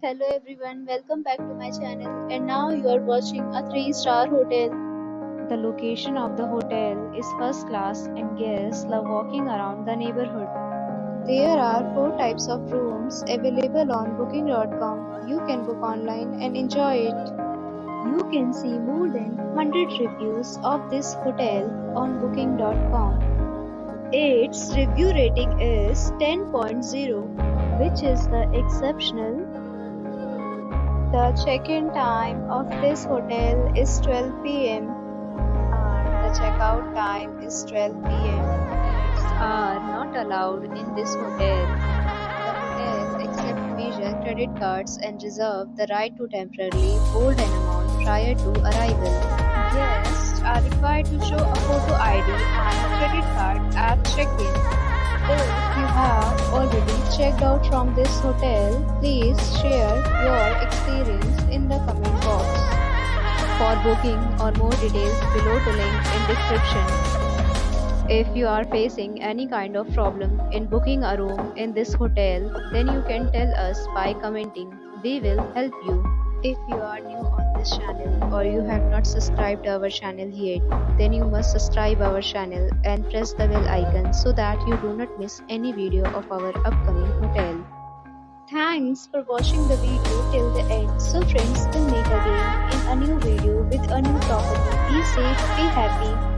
Hello everyone, welcome back to my channel and now you are watching a 3-star hotel. The location of the hotel is first class and guests love walking around the neighborhood. There are 4 types of rooms available on booking.com. You can book online and enjoy it. You can see more than 100 reviews of this hotel on booking.com. Its review rating is 10.0, which is the exceptional. The check-in time of this hotel is 12 p.m. and the checkout time is 12 p.m. Pets are not allowed in this hotel. The hotel accepts major credit cards and reserves the right to temporarily hold an amount prior to arrival. Guests are required to show a photo ID and a credit card at check-in. If you have already checked out from this hotel, please share your experience in the comment box. For booking or more details, below the link in description. If you are facing any kind of problem in booking a room in this hotel, then you can tell us by commenting. We will help you. If you are new on this channel or you have not subscribed our channel yet, then you must subscribe our channel and press the bell icon so that you do not miss any video of our upcoming hotel. Thanks for watching the video till the end. So friends, will meet again in a new video with a new property. Be safe, be happy.